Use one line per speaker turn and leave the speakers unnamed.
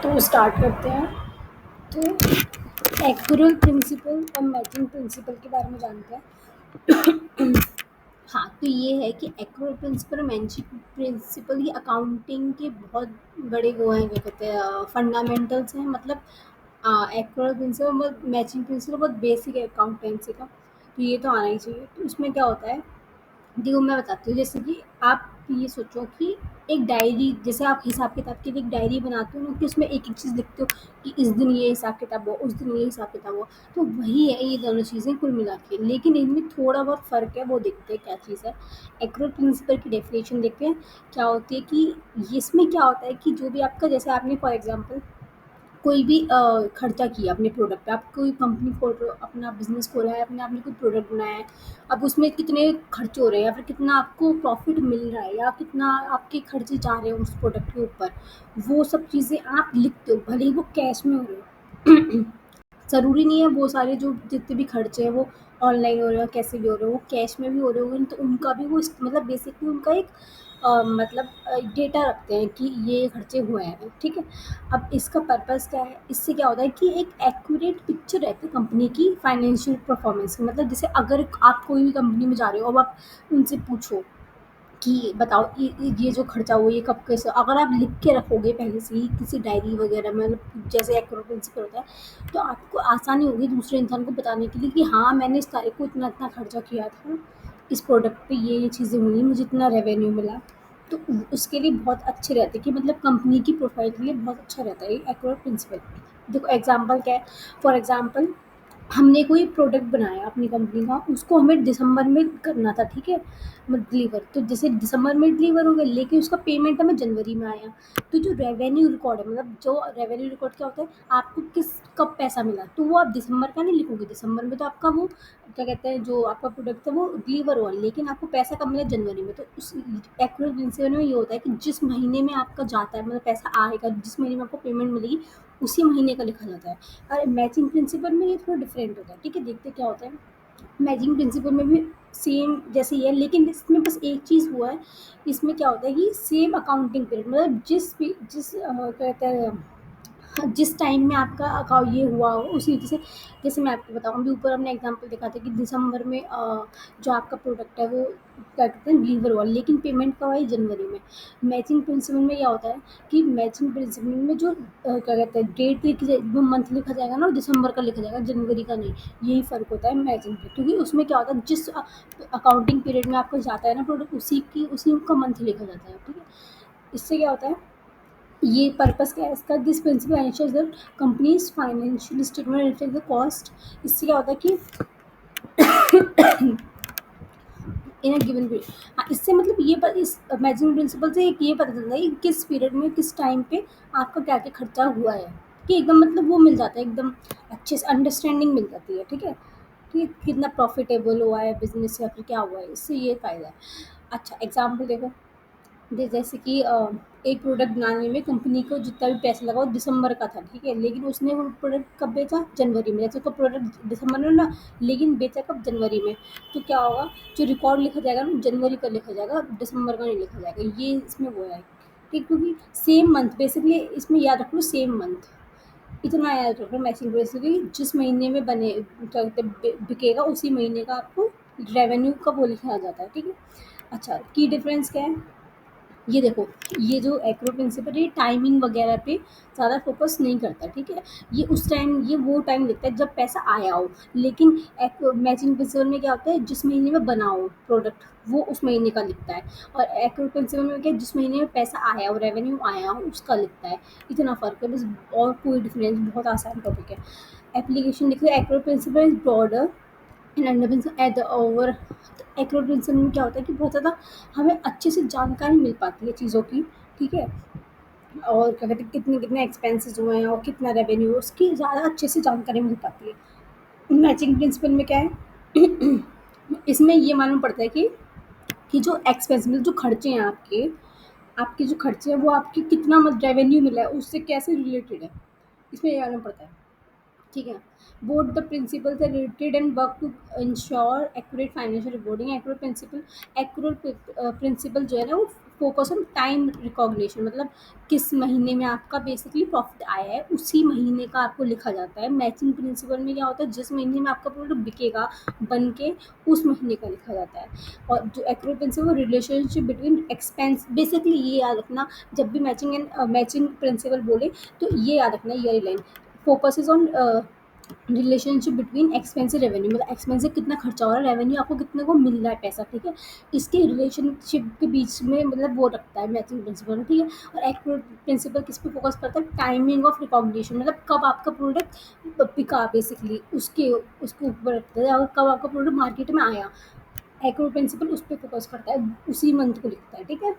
तो स्टार्ट करते हैं। तो एक्यूरल प्रिंसिपल और मैचिंग प्रिंसिपल के बारे में जानते हैं। हाँ, तो ये है कि एक्यूरल प्रिंसिपल और मैचिंग प्रिंसिपल ये अकाउंटिंग के बहुत बड़े वो हैं, क्या कहते हैं, फंडामेंटल्स हैं। मतलब एक्यूरल प्रिंसिपल और मैचिंग प्रिंसिपल बहुत बेसिक है अकाउंटेंसी का, तो ये तो आना ही चाहिए। तो इसमें क्या होता है, देखो मैं बताती हूँ। जैसे कि आप ये सोचो कि एक डायरी, जैसे आप हिसाब किताब के लिए एक डायरी बनाते हो ना, कि उसमें एक एक चीज़ लिखते हो कि इस दिन ये हिसाब किताब हुआ, उस दिन ये हिसाब किताब हुआ। तो वही है ये दोनों चीज़ें कुल मिला के, लेकिन इनमें थोड़ा बहुत फ़र्क है। वो देखते हैं क्या चीज़ है। एक्यूरेट प्रिंसिपल की डेफिनेशन देखते हैं क्या होती है। कि इसमें क्या होता है कि जो भी आपका, जैसे आपने फॉर एग्जाम्पल कोई भी खर्चा किया अपने प्रोडक्ट पे, आप कोई कंपनी खोल रहे हो, अपना बिजनेस खोला है, अपने आपने कोई प्रोडक्ट बनाया है। अब उसमें कितने खर्चे हो रहे हैं, या फिर कितना आपको प्रॉफिट मिल रहा है, या कितना आपके खर्चे जा रहे हैं उस प्रोडक्ट के ऊपर, वो सब चीज़ें आप लिखते हो, भले ही वो कैश में हो रहे हो। ज़रूरी नहीं है वो सारे जो जितने भी खर्चे हैं वो ऑनलाइन हो रहे हो, कैसे भी हो रहे हो, वो कैश में भी हो रहे होंगे, तो उनका भी वो मतलब बेसिकली उनका एक मतलब डेटा रखते हैं कि ये खर्चे हुए हैं, ठीक है। अब इसका पर्पस क्या है, इससे क्या होता है कि एक एक्यूरेट पिक्चर रहती है कंपनी की फाइनेंशियल परफॉर्मेंस की। मतलब जैसे अगर आप कोई भी कंपनी में जा रहे हो, अब आप उनसे पूछो कि बताओ ये जो खर्चा हुआ ये कब कैसे, अगर आप लिख के रखोगे पहले से ही किसी डायरी वगैरह में, मतलब जैसे एक्यूरेट प्रिंसिपल होता है, तो आपको आसानी होगी दूसरे इंसान को बताने के लिए कि हाँ मैंने इस तारीख को इतना इतना खर्चा किया था, इस प्रोडक्ट पे ये चीज़ें हुई, मुझे इतना रेवेन्यू मिला। तो उसके लिए बहुत अच्छे रहते हैं, कि मतलब कंपनी की प्रोफाइल के लिए बहुत अच्छा रहता है ये एक्यूरेट प्रिंसिपल। देखो एग्जांपल क्या है, फॉर एग्जांपल हमने कोई प्रोडक्ट बनाया अपनी कंपनी का, उसको हमें दिसंबर में करना था, ठीक है, डिलीवर। तो जैसे दिसंबर में डिलीवर हो गया, लेकिन उसका पेमेंट हमें जनवरी में आया। तो जो रेवेन्यू रिकॉर्ड है, मतलब जो रेवेन्यू रिकॉर्ड क्या होता है, आपको किस कब पैसा मिला, तो वो आप दिसंबर का नहीं लिखोगे। दिसंबर में तो आपका वो क्या कहते हैं, जो आपका प्रोडक्ट था वो डिलीवर हुआ, लेकिन आपको पैसा कब मिला, जनवरी में। तो उस एक्यूरेट प्रिंसिपल में ये होता है कि जिस महीने में आपका जाता है, मतलब पैसा आएगा, जिस महीने में आपको पेमेंट मिलेगी, उसी महीने का लिखा जाता है। और मैचिंग प्रिंसिपल में ये थोड़ा डिफरेंट होता है, ठीक है। देखते क्या होता है, मैचिंग प्रिंसिपल में भी सेम जैसे ही है, लेकिन इसमें बस एक चीज़ हुआ है। इसमें क्या होता है कि सेम अकाउंटिंग पीरियड, मतलब जिस कहते हैं, हाँ, जिस टाइम में आपका अकाउंट ये हुआ हो उसी, जैसे जैसे मैं आपको बताऊँ, अभी ऊपर हमने एग्जांपल देखा था कि दिसंबर में जो आपका प्रोडक्ट है वो क्या कहते हैं डिलीवर हुआ, लेकिन पेमेंट कब आई, जनवरी में। मैचिंग प्रिंसिपल में क्या होता है कि मैचिंग प्रिंसिपल में जो क्या कहते हैं डेट लिखी जाए, वो मंथ लिखा जाएगा ना, दिसंबर का लिखा जाएगा, जनवरी का नहीं। यही फ़र्क होता है मैचिंग पे, क्योंकि उसमें क्या होता है, जिस अकाउंटिंग पीरियड में आपको जाता है ना प्रोडक्ट, उसी का मंथ लिखा जाता है, ठीक है। इससे क्या होता है, ये पर्पस क्या है इसका, this principle ensures that companies financial statement reflect the cost. इससे क्या होता है कि इन अ गिवन पीरियड, हाँ, इससे मतलब इस मैचिंग प्रिंसिपल से एक ये पता चलता है कि किस पीरियड में किस टाइम पे आपका क्या क्या खर्चा हुआ है, कि एकदम मतलब वो मिल जाता है, एकदम अच्छे से अंडरस्टैंडिंग मिल जाती है, ठीक है। कि कितना प्रॉफिटेबल हुआ है बिजनेस, या फिर क्या हुआ है, इससे ये फ़ायदा है। अच्छा एग्जाम्पल देखो, जैसे कि एक प्रोडक्ट बनाने में कंपनी को जितना भी पैसा लगा वो दिसंबर का था, ठीक है, लेकिन उसने वो प्रोडक्ट कब बेचा, जनवरी में। जैसे उसका प्रोडक्ट दिसंबर में ना, लेकिन बेचा कब, जनवरी में। तो क्या होगा, जो रिकॉर्ड लिखा जाएगा ना, जनवरी का लिखा जाएगा, दिसंबर का नहीं लिखा जाएगा। ये इसमें वो है, ठीक, क्योंकि सेम मंथ बेसिकली, इसमें याद रख लो सेम मंथ। इतना याद रखो मैचिंग बेसिकली, जिस महीने में बने क्या कहते हैं बिकेगा, उसी महीने का आपको रेवेन्यू का वो लिखा जाता है, ठीक है। अच्छा, की डिफरेंस क्या है, ये देखो, ये जो एक्रो प्रिंसिपल ये टाइमिंग वगैरह पे ज़्यादा फोकस नहीं करता, ठीक है। ये उस टाइम, ये वो टाइम लिखता है जब पैसा आया हो, लेकिन मैचिंग प्रिंसिपल में क्या होता है, जिस महीने में बना हो प्रोडक्ट, वो उस महीने का लिखता है। और एक्रो प्रिंसिपल में क्या है, जिस महीने में पैसा आया हो, रेवेन्यू आया हो, उसका लिखता है। इतना फ़र्क है बस, और कोई डिफरेंस, बहुत आसान टॉपिक है। एप्लीकेशन देखो, accrual principle is broader and under principle at the over. Accrual principle में क्या होता है कि बहुत ज़्यादा हमें अच्छे से जानकारी मिल पाती है चीज़ों की, ठीक है। और क्या कहते हैं, कितने कितने एक्सपेंसेस हुए हैं और कितना रेवेन्यू, उसकी ज़्यादा अच्छे से जानकारी मिल पाती है। मैचिंग प्रिंसिपल में क्या है, इसमें ये मालूम पड़ता है कि जो एक्सपेंस मतलब जो खर्चे हैं आपके जो खर्चे हैं वो आपकी कितना मतलब रेवेन्यू मिला है उससे कैसे रिलेटेड है, इसमें ये मालूम पड़ता है। ठीक है। Both the principles are related and work to ensure accurate financial reporting. Accurate principle जो है ना वो फोकस ऑन टाइम रिकॉग्निशन, मतलब किस महीने में आपका बेसिकली प्रॉफिट आया है उसी महीने का आपको लिखा जाता है। मैचिंग प्रिंसिपल में क्या होता है, जिस महीने में आपका प्रोडक्ट बिकेगा बन के उस महीने का लिखा जाता है। और जो accurate principle relationship between expense, basically ये याद रखना जब भी मैचिंग प्रिंसिपल बोले तो ये याद रखना, ये line focuses on relationship between expense revenue, मतलब एक्सपेंस से कितना खर्चा हो रहा है, रेवेन्यू आपको कितने को मिल रहा है पैसा, ठीक है। इसके रिलेशनशिप के बीच में मतलब वो रखता है मैचिंग प्रिंसिपल, ठीक है। और एक्यूरेट प्रिंसिपल किस पे फोकस करता है, टाइमिंग ऑफ रिकॉग्निशन, मतलब कब आपका प्रोडक्ट बिका बेसिकली उसके ऊपर रखता है, और कब आपका प्रोडक्ट मार्केट में आया। एक्यूरेट प्रिंसिपल उस पर फोकस करता है, उसी मंथ को लिखता है, ठीक है।